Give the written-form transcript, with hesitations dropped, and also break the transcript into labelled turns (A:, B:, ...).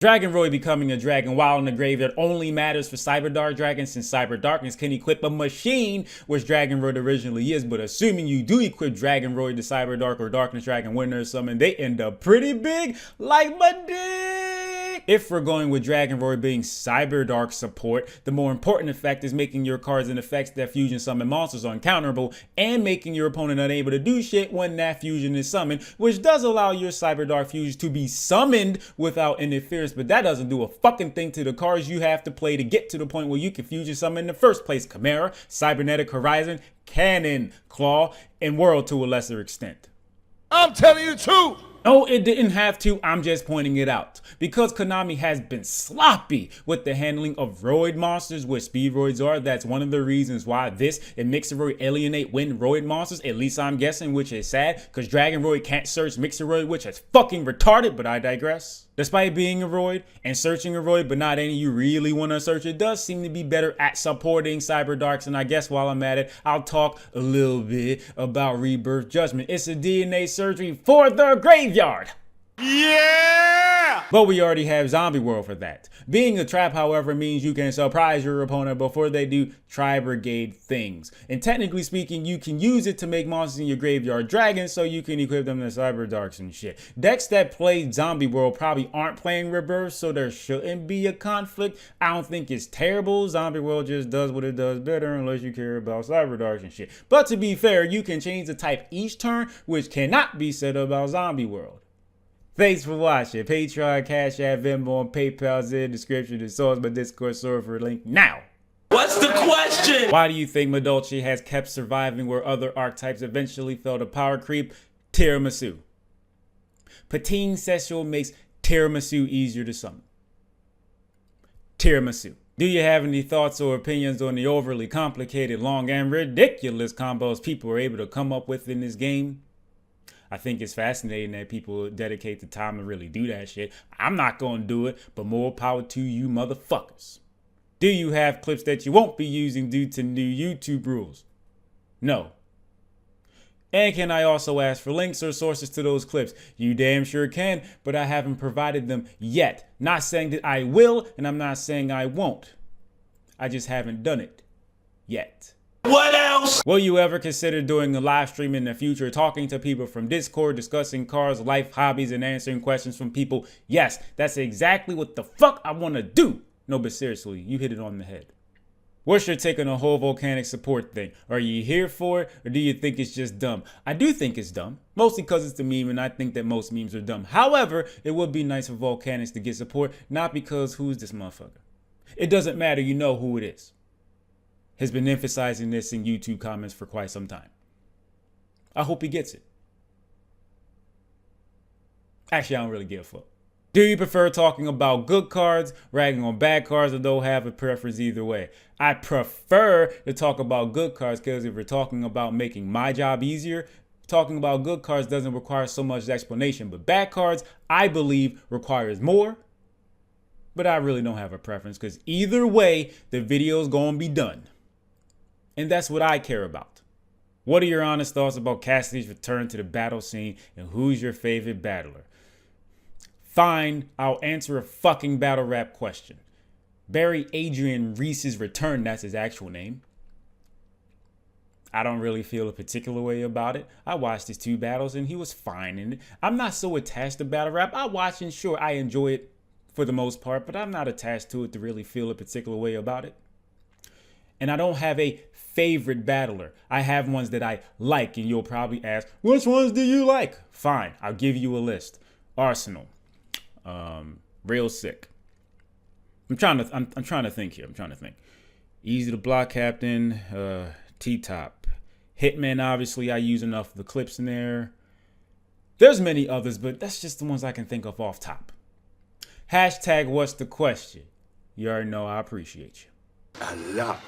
A: Dragonroid becoming a dragon while in the graveyard only matters for Cyberdark dragons, since Cyberdarkness can equip a machine, which Dragonroid originally is. But assuming you do equip Dragonroid to Cyberdark or Darkness Dragon when they're summoned, they end up pretty big, like my dick. If we're going with Dragonroid being Cyberdark support, the more important effect is making your cards and effects that fusion summon monsters uncounterable, and making your opponent unable to do shit when that fusion is summoned, which does allow your Cyberdark fusion to be summoned without interference. But that doesn't do a fucking thing to the cards you have to play to get to the point where you can fusion summon in the first place. Chimera, Cybernetic Horizon, Cannon, Claw, and World to a lesser extent.
B: I'm telling you the truth.
A: No, it didn't have to. I'm just pointing it out. Because Konami has been sloppy with the handling of Roid monsters, what Speedroids are, that's one of the reasons why this and Mixeroid alienate win Roid monsters, at least I'm guessing, which is sad, because Dragonroid can't search Mixeroid, which is fucking retarded, but I digress. Despite being a Roid and searching a Roid, but not any you really want to search, it does seem to be better at supporting Cyberdarks, and I guess while I'm at it, I'll talk a little bit about Rebirth Judgment. It's a DNA surgery for the graveyard.
B: Yeah!
A: But we already have Zombie World for that. Being a trap, however, means you can surprise your opponent before they do Tri-Brigade things. And technically speaking, you can use it to make monsters in your graveyard dragons, so you can equip them to Cyberdarks and shit. Decks that play Zombie World probably aren't playing Rebirth, so there shouldn't be a conflict. I don't think it's terrible. Zombie World just does what it does better unless you care about Cyberdarks and shit. But to be fair, you can change the type each turn, which cannot be said about Zombie World. Thanks for watching. Patreon, Cashapp, Venmo, and PayPal's in the description. And so is my Discord server link now.
B: What's the question?
A: Why do you think Madolche has kept surviving where other archetypes eventually fell to power creep? Tiramisu. Patine Sexual makes tiramisu easier to summon. Tiramisu. Do you have any thoughts or opinions on the overly complicated, long, and ridiculous combos people are able to come up with in this game? I think it's fascinating that people dedicate the time to really do that shit. I'm not going to do it, but more power to you motherfuckers. Do you have clips that you won't be using due to new YouTube rules? No. And can I also ask for links or sources to those clips? You damn sure can, but I haven't provided them yet. Not saying that I will, and I'm not saying I won't. I just haven't done it yet.
B: What else?
A: Will you ever consider doing a live stream in the future, talking to people from Discord, discussing cars, life, hobbies, and answering questions from people? Yes, that's exactly what the fuck I want to do. No, but seriously, you hit it on the head. What's your take on the whole volcanic support thing? Are you here for it, or do you think it's just dumb? I do think it's dumb, mostly because it's a meme, and I think that most memes are dumb. However, it would be nice for volcanics to get support, not because who's this motherfucker? It doesn't matter, you know who it is. Has been emphasizing this in YouTube comments for quite some time. I hope he gets it. Actually, I don't really give a fuck. Do you prefer talking about good cards, ragging on bad cards, or don't have a preference either way? I prefer to talk about good cards because if we're talking about making my job easier, talking about good cards doesn't require so much explanation. But bad cards, I believe, requires more. But I really don't have a preference because either way, the video's gonna be done. And that's what I care about. What are your honest thoughts about Cassidy's return to the battle scene, and who's your favorite battler? Fine, I'll answer a fucking battle rap question. Barry Adrian Reese's return, that's his actual name. I don't really feel a particular way about it. I watched his 2 battles and he was fine in it. I'm not so attached to battle rap. I watch and sure, I enjoy it for the most part, but I'm not attached to it to really feel a particular way about it. And I don't have a favorite battler. I have ones that I like, and you'll probably ask, which ones do you like? Fine, I'll give you a list. Arsenal. Real sick. I'm trying to think here. Easy to block captain, T-top. Hitman, obviously, I use enough of the clips in there. There's many others, but that's just the ones I can think of off top. Hashtag what's the question? You already know I appreciate you.
B: A lot.